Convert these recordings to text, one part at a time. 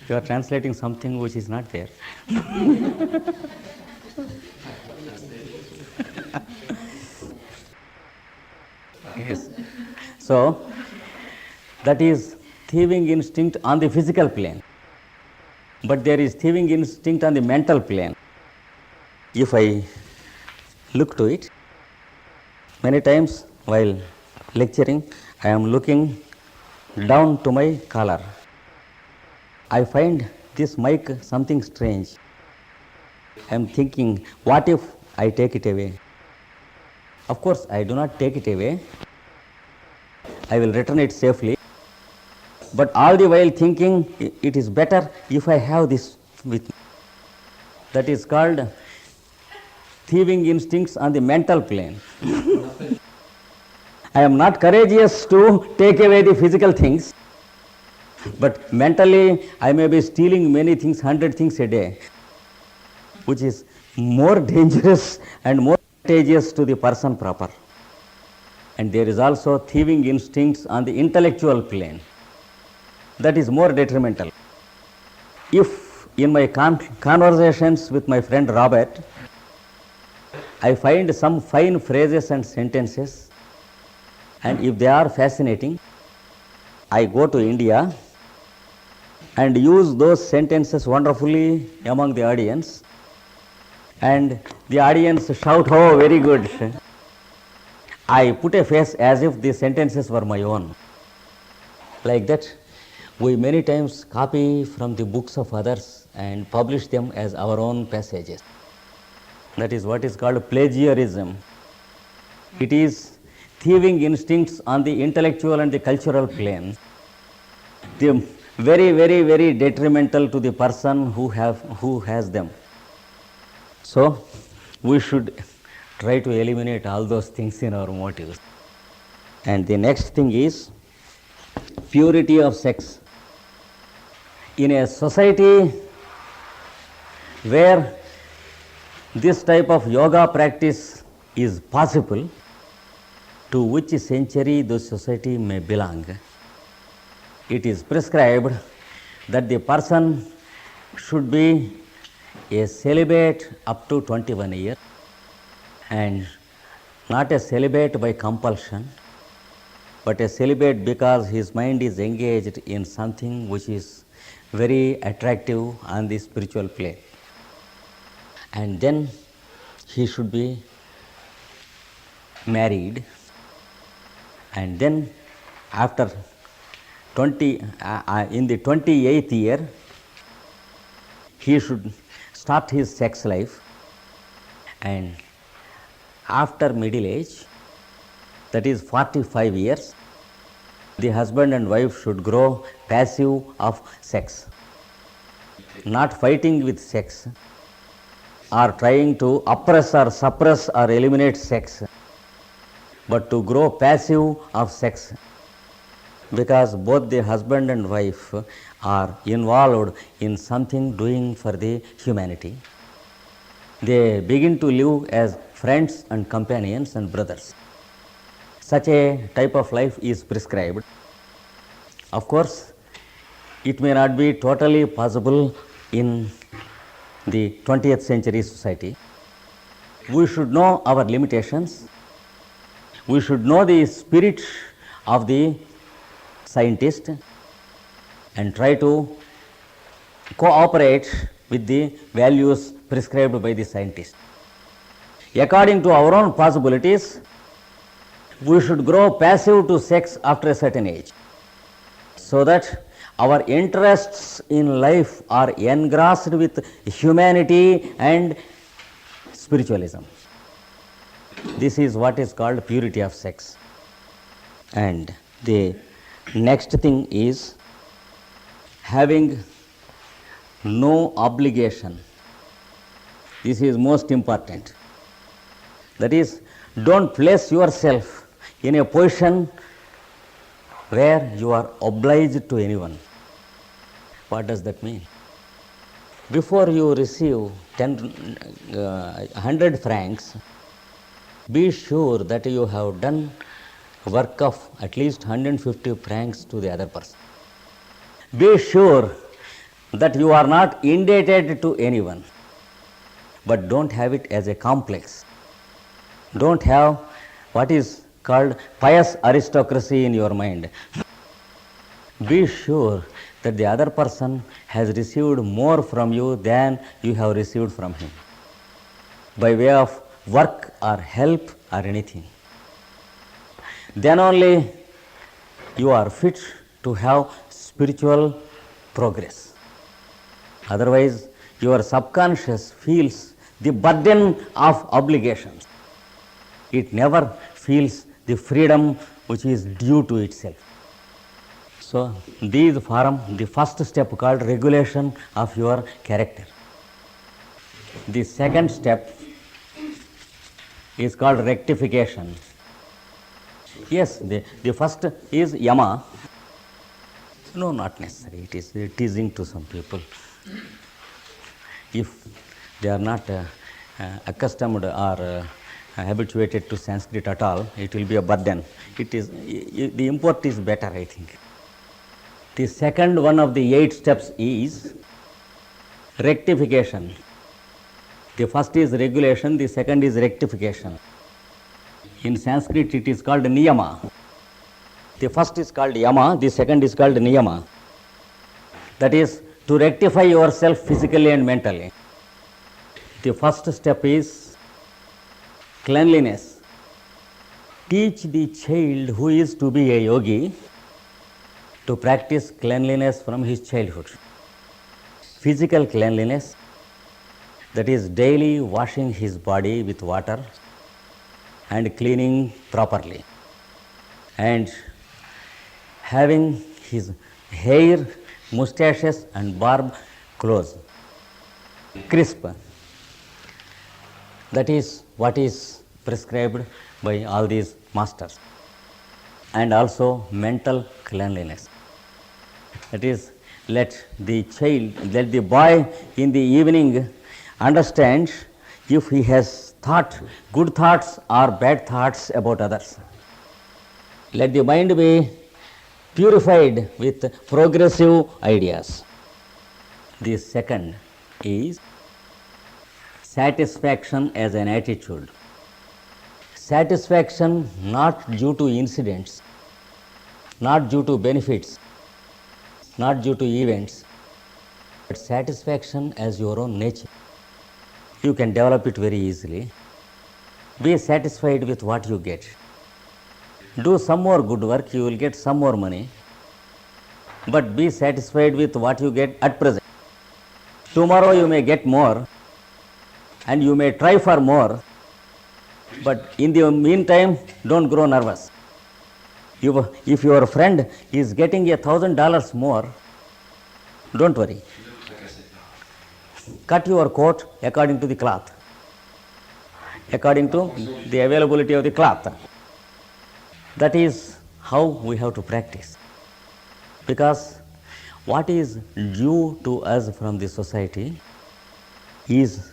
You are translating something which is not there. Yes. So, that is thieving instinct on the physical plane. But there is thieving instinct on the mental plane. If I look to it, many times while lecturing, I am looking down to my collar. I find this mic something strange. I am thinking, what if I take it away? Of course, I do not take it away. I will return it safely. But all the while thinking, it is better if I have this with me. That is called thieving instincts on the mental plane. I am not courageous to take away the physical things, but mentally I may be stealing many things, 100 things a day, which is more dangerous and more contagious to the person proper. And there is also thieving instincts on the intellectual plane. That is more detrimental. If in my conversations with my friend Robert, I find some fine phrases and sentences, and if they are fascinating, I go to India and use those sentences wonderfully among the audience, and the audience shout, "Oh, very good." I put a face as if the sentences were my own. Like that, we many times copy from the books of others and publish them as our own passages. That is what is called plagiarism. It is thieving instincts on the intellectual and the cultural plane. They are very, very, very detrimental to the person who has them. So, we should try to eliminate all those things in our motives. And the next thing is purity of sex. In a society where this type of yoga practice is possible, to which century the society may belong, it is prescribed that the person should be a celibate up to 21 years and not a celibate by compulsion, but a celibate because his mind is engaged in something which is very attractive on the spiritual plane. And then he should be married, and then after in the 28th year, he should start his sex life, and after middle age, that is 45 years, the husband and wife should grow passive of sex, not fighting with sex or trying to oppress or suppress or eliminate sex, but to grow passive of sex, because both the husband and wife are involved in something doing for the humanity. They begin to live as friends and companions and brothers. Such a type of life is prescribed. Of course, it may not be totally possible in the 20th century society. We should know our limitations. We should know the spirit of the scientist and try to cooperate with the values prescribed by the scientist. According to our own possibilities, we should grow passive to sex after a certain age, so that our interests in life are engrossed with humanity and spiritualism. This is what is called purity of sex. And the next thing is having no obligation. This is most important. That is, don't place yourself in a position where you are obliged to anyone. What does that mean? Before you receive 100 francs, be sure that you have done work of at least 150 francs to the other person. Be sure that you are not indebted to anyone, but don't have it as a complex. Don't have what is called pious aristocracy in your mind. Be sure that the other person has received more from you than you have received from him, by way of work or help or anything. Then only you are fit to have spiritual progress. Otherwise, your subconscious feels the burden of obligations. It never feels the freedom which is due to itself. So, these form the first step called regulation of your character. The second step is called rectification. Yes, the first is yama. No, not necessary. It is teasing to some people. If they are not accustomed or habituated to Sanskrit at all, it will be a burden. It is the import is better, I think. The second one of the 8 steps is rectification. The first is regulation, the second is rectification. In Sanskrit it is called niyama. The first is called yama, the second is called niyama. That is to rectify yourself physically and mentally. The first step is cleanliness. Teach the child who is to be a yogi to practice cleanliness from his childhood. Physical cleanliness, that is daily washing his body with water and cleaning properly, and having his hair, moustaches and barb close, crisp. That is what is prescribed by all these masters. And also mental cleanliness. That is, let the boy in the evening understand if he has thought good thoughts or bad thoughts about others. Let the mind be purified with progressive ideas. The second is satisfaction as an attitude. Satisfaction not due to incidents, not due to benefits, not due to events, but satisfaction as your own nature. You can develop it very easily. Be satisfied with what you get. Do some more good work, you will get some more money, but be satisfied with what you get at present. Tomorrow you may get more and you may try for more, but in the meantime, don't grow nervous. If your friend is getting $1,000 more, don't worry. Cut your coat according to the cloth, according to the availability of the cloth. That is how we have to practice. Because what is due to us from the society is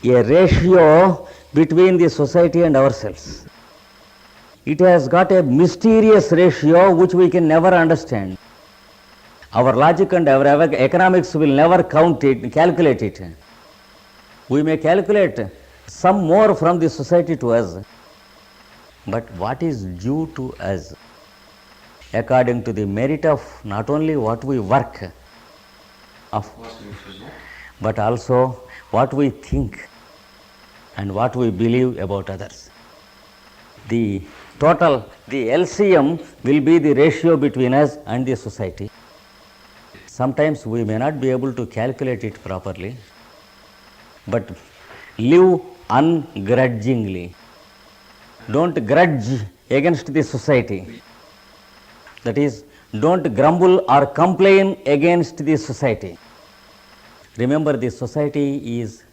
a ratio between the society and ourselves. It has got a mysterious ratio which we can never understand. Our logic and our economics will never calculate it. We may calculate some more from the society to us, but what is due to us according to the merit of not only what we work of, but also what we think and what we believe about others. The total, the LCM will be the ratio between us and the society. Sometimes we may not be able to calculate it properly, but live ungrudgingly. Don't grudge against the society. That is, don't grumble or complain against the society. Remember, the society is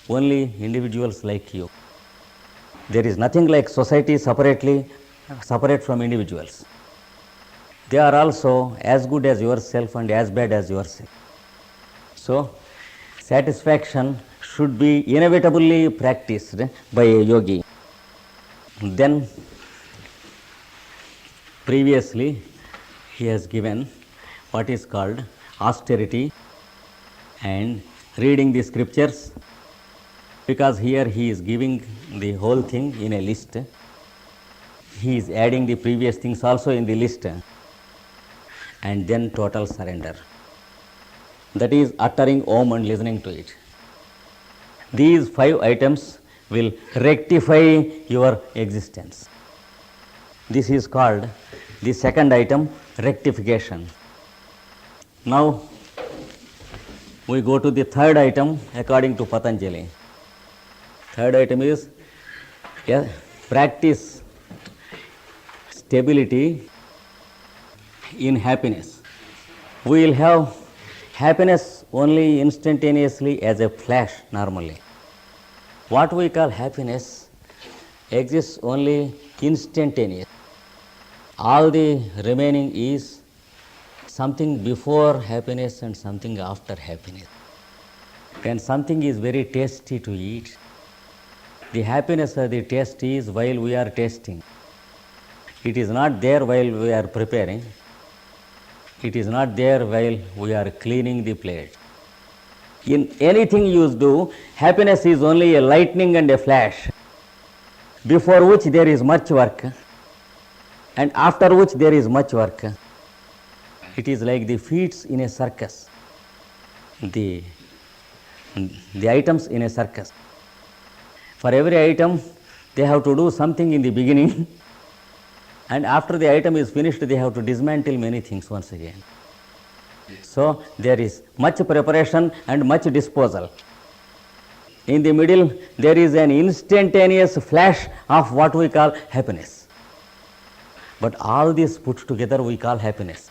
only individuals like you. There is nothing like society separate from individuals. They are also as good as yourself and as bad as yourself. So, satisfaction should be inevitably practiced by a yogi. Then, previously, he has given what is called austerity and reading the scriptures, because here he is giving the whole thing in a list. He is adding the previous things also in the list, and then total surrender. That is uttering Om and listening to it. These 5 items will rectify your existence. This is called the second item, rectification. Now we go to the third item according to Patanjali. Third item is practice stability in happiness. We will have happiness only instantaneously as a flash normally. What we call happiness exists only instantaneous. All the remaining is something before happiness and something after happiness. When something is very tasty to eat, the happiness or the taste is while we are tasting. It is not there while we are preparing. It is not there while we are cleaning the plate. In anything you do, happiness is only a lightning and a flash, before which there is much work, and after which there is much work. It is like the feats in a circus, the items in a circus. For every item, they have to do something in the beginning, and after the item is finished, they have to dismantle many things once again. So there is much preparation and much disposal. In the middle, there is an instantaneous flash of what we call happiness. But all this put together we call happiness,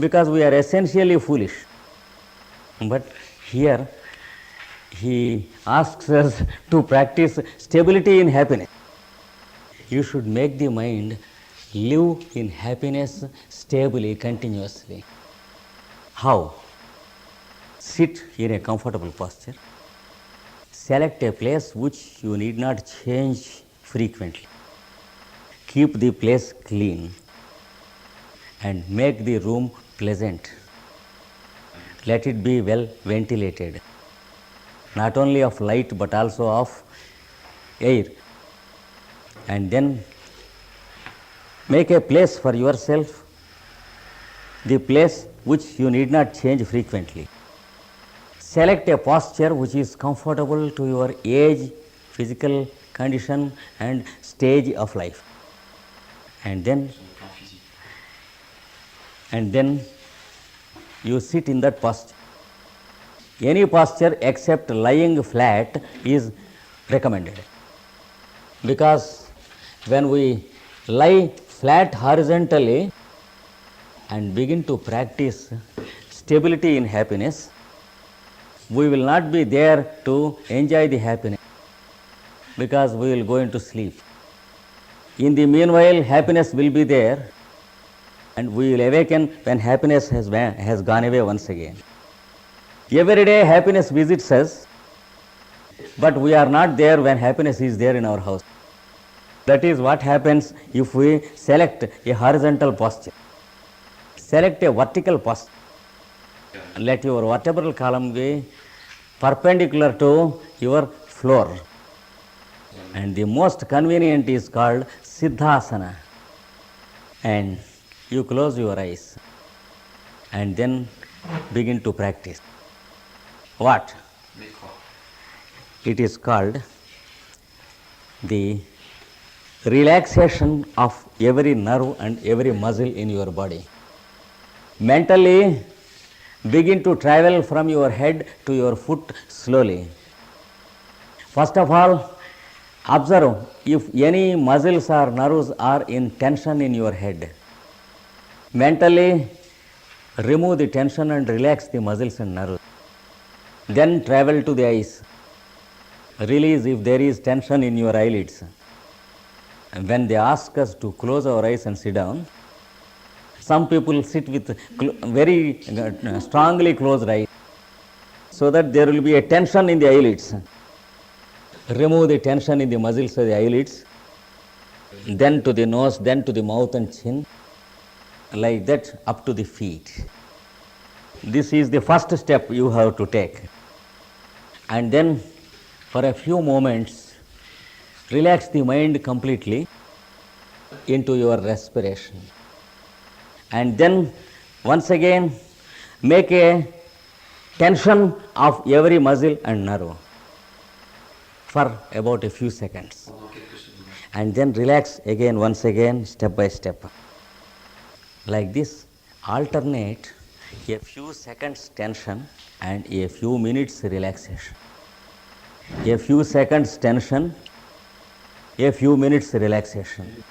because we are essentially foolish. But here he asks us to practice stability in happiness. You should make the mind live in happiness stably, continuously. How? Sit in a comfortable posture. Select a place which you need not change frequently. Keep the place clean and make the room pleasant. Let it be well ventilated, not only of light but also of air. And then make a place for yourself, the place which you need not change frequently. Select a posture which is comfortable to your age, physical condition and stage of life. And then you sit in that posture. Any posture except lying flat is recommended, because when we lie flat horizontally and begin to practice stability in happiness, we will not be there to enjoy the happiness, because we will go into sleep. In the meanwhile, happiness will be there, and we will awaken when happiness has gone away once again. Every day happiness visits us, but we are not there when happiness is there in our house. That is what happens if we select a horizontal posture. Select a vertical posture. Let your vertebral column be perpendicular to your floor. And the most convenient is called Siddhasana. And you close your eyes and then begin to practice. What? It is called the relaxation of every nerve and every muscle in your body. Mentally begin to travel from your head to your foot slowly. First of all, observe if any muscles or nerves are in tension in your head. Mentally remove the tension and relax the muscles and nerves. Then travel to the eyes. Release if there is tension in your eyelids. And when they ask us to close our eyes and sit down, some people sit with very strongly closed eyes, so that there will be a tension in the eyelids. Remove the tension in the muscles of the eyelids, then to the nose, then to the mouth and chin, like that up to the feet. This is the first step you have to take. And then for a few moments, relax the mind completely into your respiration. And then once again, make a tension of every muscle and nerve for about a few seconds. And then relax again, once again, step by step. Like this, alternate a few seconds tension and a few minutes relaxation. A few seconds tension, a few minutes relaxation.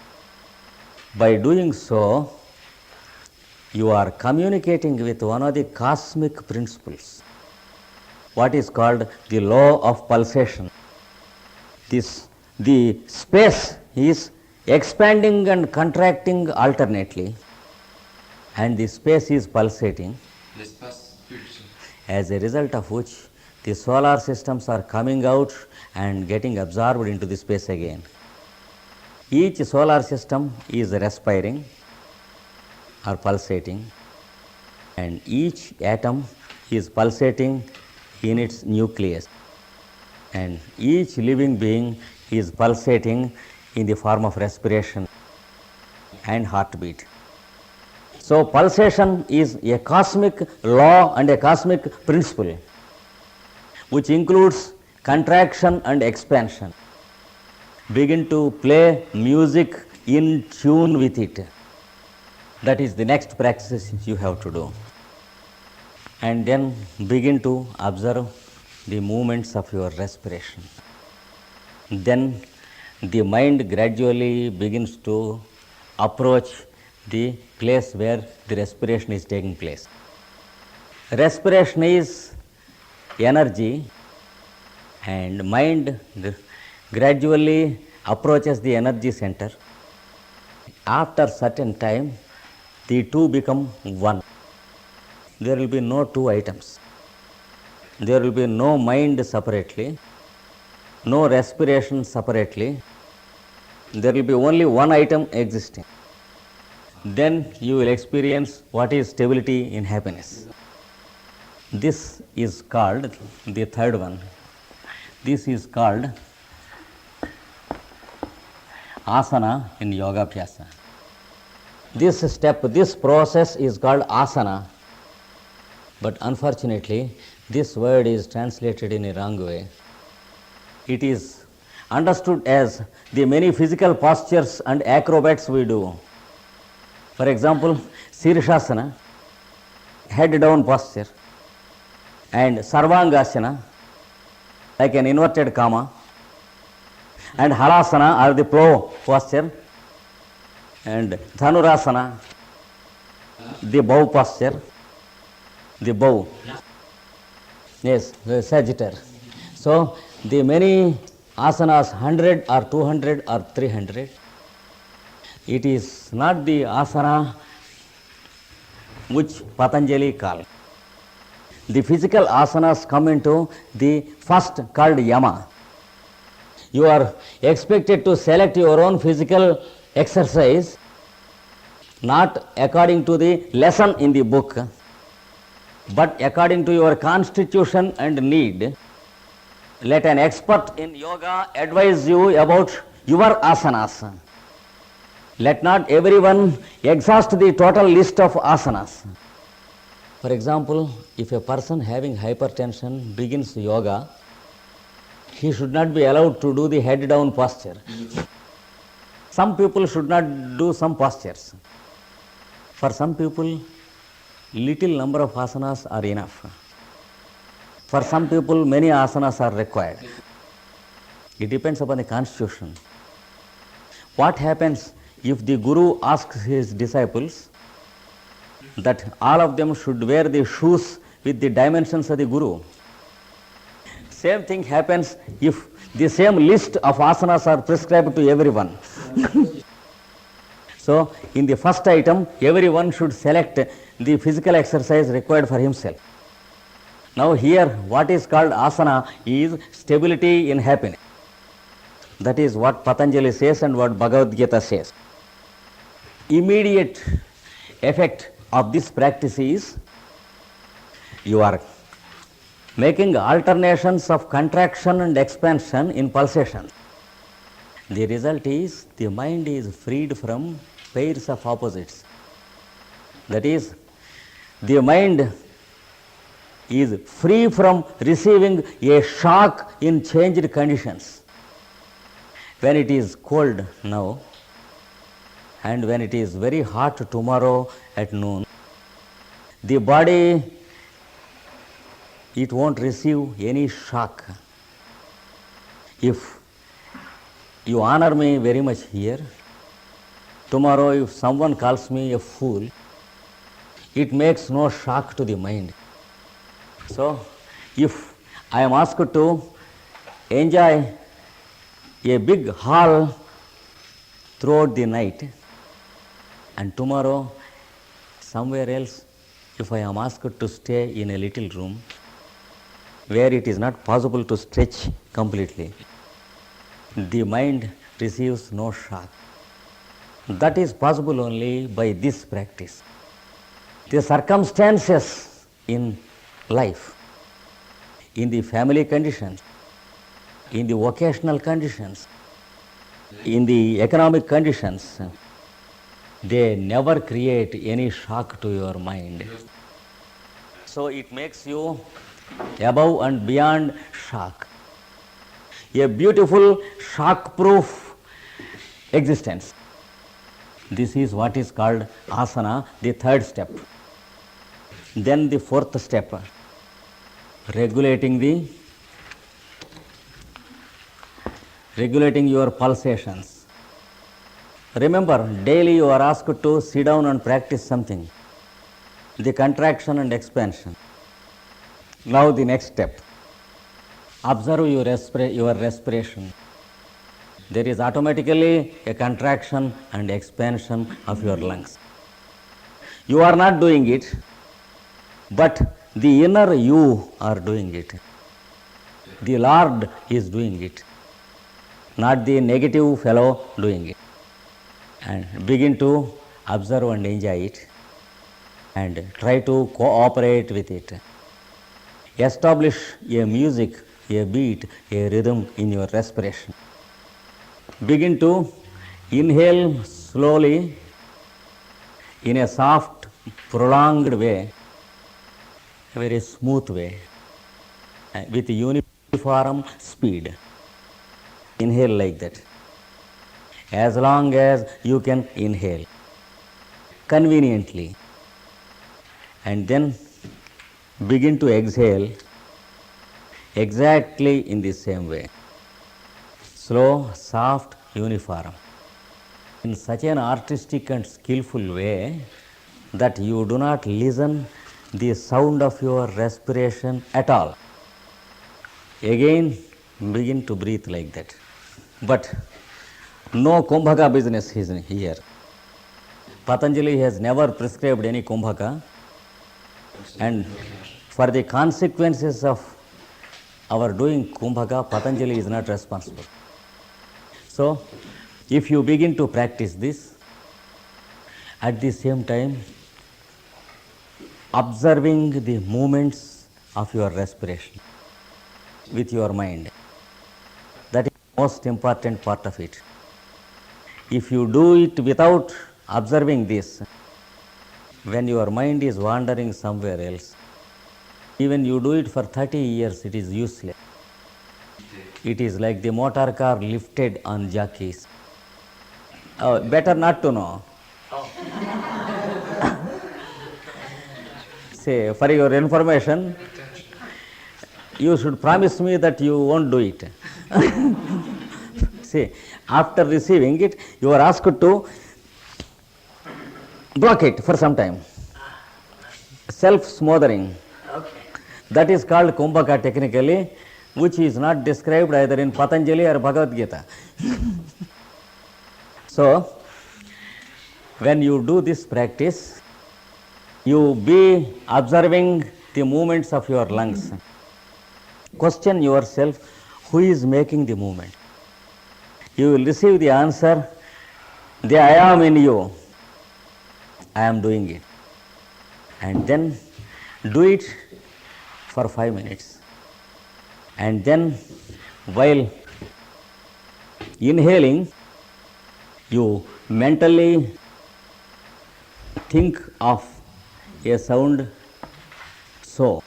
By doing so, you are communicating with one of the cosmic principles, what is called the law of pulsation. The space is expanding and contracting alternately, and the space is pulsating, as a result of which the solar systems are coming out and getting absorbed into the space again. Each solar system is respiring or pulsating, and each atom is pulsating in its nucleus, and each living being is pulsating in the form of respiration and heartbeat. So pulsation is a cosmic law and a cosmic principle which includes contraction and expansion. Begin to play music in tune with it. That is the next practice you have to do. And then begin to observe the movements of your respiration. Then the mind gradually begins to approach the place where the respiration is taking place. Respiration is energy, and mind gradually approaches the energy center. After certain time, the two become one. There will be no two items. There will be no mind separately, no respiration separately. There will be only one item existing. Then you will experience what is stability in happiness. This is called the third one. This is called asana in Yogaabhyasa. This step, this process is called asana, but unfortunately this word is translated in a wrong way. It is understood as the many physical postures and acrobats we do. For example, Sirshasana, head down posture, and Sarvangasana, like an inverted comma, and Halasana or the plow posture, and Dhanurasana, the bow posture, the bow, yes, the Sagittarius. So the many asanas, 100 or 200 or 300, it is not the asana which Patanjali called. The physical asanas come into the first called yama. You are expected to select your own physical exercise, not according to the lesson in the book, but according to your constitution and need. Let an expert in yoga advise you about your asanas. Let not everyone exhaust the total list of asanas. For example, if a person having hypertension begins yoga, he should not be allowed to do the head down posture. Some people should not do some postures. For some people, little number of asanas are enough. For some people, many asanas are required. It depends upon the constitution. What happens if the guru asks his disciples that all of them should wear the shoes with the dimensions of the guru? Same thing happens if the same list of asanas are prescribed to everyone. So, in the first item, everyone should select the physical exercise required for himself. Now here, what is called asana is stability in happiness. That is what Patanjali says and what Bhagavad Gita says. Immediate effect of this practice is You are making alternations of contraction and expansion in pulsations. The result is the mind is freed from pairs of opposites. That is, the mind is free from receiving a shock in changed conditions. When it is cold now and when it is very hot tomorrow at noon, the body, it won't receive any shock. If you honor me very much here, tomorrow if someone calls me a fool, it makes no shock to the mind. So, if I am asked to enjoy a big hall throughout the night, and tomorrow somewhere else, if I am asked to stay in a little room where it is not possible to stretch completely, the mind receives no shock. That is possible only by this practice. The circumstances in life, in the family conditions, in the vocational conditions, in the economic conditions, they never create any shock to your mind. So it makes you above and beyond shock. A beautiful shock-proof existence. This is what is called asana, the third step. Then the fourth step, regulating your pulsations. Remember, daily you are asked to sit down and practice something, the contraction and expansion. Now the next step, observe your respiration. There is automatically a contraction and expansion of your lungs. You are not doing it, but the inner you are doing it. The Lord is doing it, not the negative fellow doing it. And begin to observe and enjoy it and try to cooperate with it. Establish a music, a beat, a rhythm in your respiration. Begin to inhale slowly in a soft, prolonged way, a very smooth way, with uniform speed. Inhale like that. As long as you can inhale conveniently, and then begin to exhale exactly in the same way. Slow, soft, uniform. In such an artistic and skillful way that you do not listen the sound of your respiration at all. Again, begin to breathe like that. But no kumbhaka business is here. Patanjali has never prescribed any kumbhaka, and for the consequences of our doing kumbhaka, Patanjali is not responsible. So, if you begin to practice this, at the same time observing the movements of your respiration with your mind, that is the most important part of it. If you do it without observing this, when your mind is wandering somewhere else, even you do it for 30 years, it is useless. It is like the motor car lifted on jockeys. Oh, better not to know. Say, for your information, you should promise me that you won't do it. See, after receiving it, you are asked to block it for some time. Self-smothering. Okay. That is called kumbhaka technically, which is not described either in Patanjali or Bhagavad Gita. So, when you do this practice, you be observing the movements of your lungs. Question yourself, who is making the movement? You will receive the answer, the I am in you. I am doing it. And then do it for 5 minutes, and then while inhaling, you mentally think of a sound so.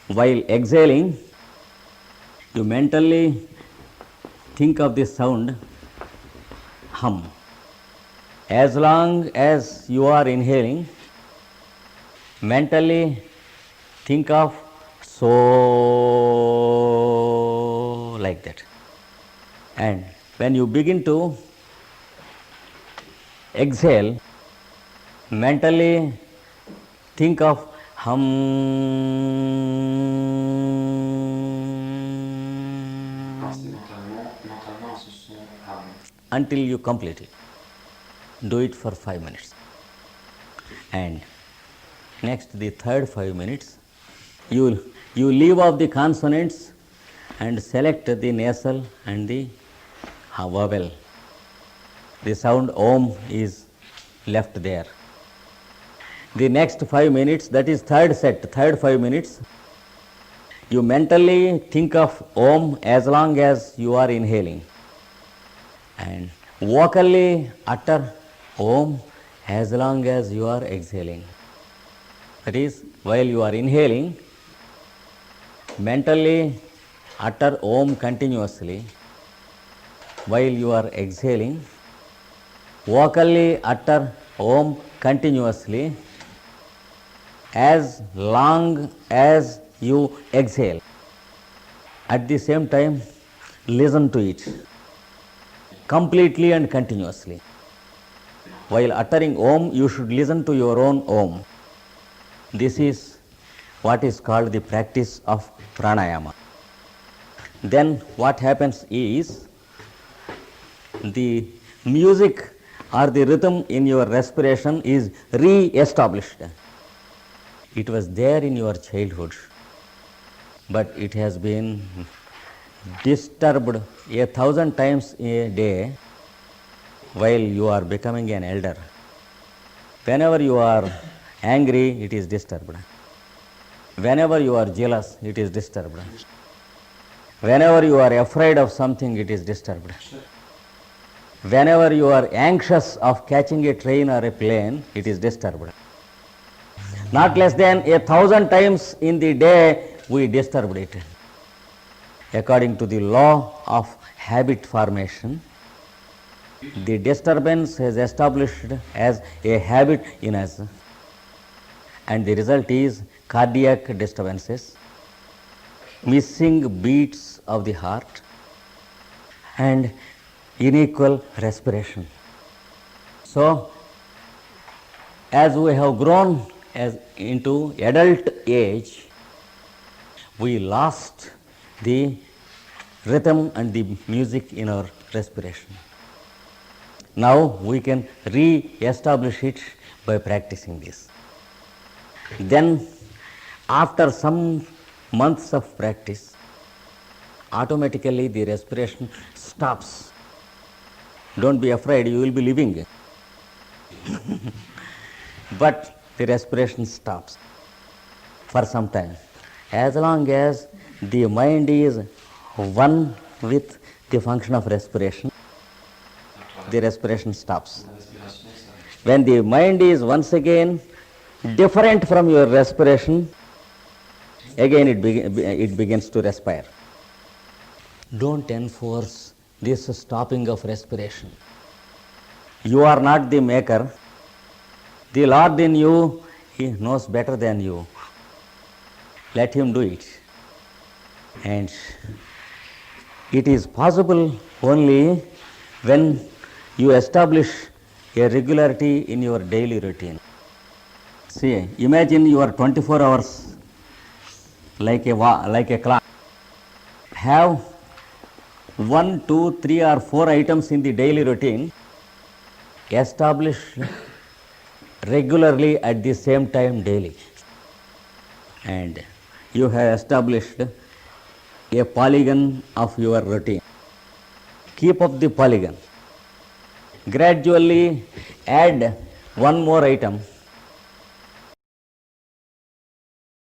While exhaling, you mentally think of the sound hum. As long as you are inhaling, mentally think of so, like that. And when you begin to exhale, mentally think of hum until you complete it. Do it for 5 minutes. And next, the third 5 minutes, you leave off the consonants and select the nasal and the vowel. The sound om is left there. The next 5 minutes, that is third 5 minutes, you mentally think of om as long as you are inhaling, and vocally utter om as long as you are exhaling. That is, while you are inhaling, mentally utter om continuously. While you are exhaling, vocally utter om continuously as long as you exhale. At the same time, listen to it completely and continuously. While uttering om, you should listen to your own om. This is what is called the practice of pranayama. Then what happens is, the music or the rhythm in your respiration is re-established. It was there in your childhood, but it has been disturbed 1,000 times a day while you are becoming an elder. Whenever you are angry, it is disturbed. Whenever you are jealous, it is disturbed. Whenever you are afraid of something, it is disturbed. Whenever you are anxious of catching a train or a plane, it is disturbed. Not less than 1,000 times in the day we disturbed it. According to the law of habit formation, the disturbance is established as a habit in us, and the result is cardiac disturbances, missing beats of the heart, and unequal respiration. So, as we have grown into adult age, we lost the rhythm and the music in our respiration. Now we can re-establish it by practicing this. Then, after some months of practice, automatically the respiration stops. Don't be afraid, you will be living. But the respiration stops for some time. As long as the mind is one with the function of respiration, the respiration stops. When the mind is once again different from your respiration, again it begins to respire. Don't enforce this stopping of respiration. You are not the maker. The Lord in you, He knows better than you. Let Him do it. And it is possible only when you establish a regularity in your daily routine. See, imagine you are 24 hours like a clock. Have 1, 2, 3 or 4 items in the daily routine established regularly at the same time daily. And you have established a polygon of your routine. Keep up the polygon. Gradually add one more item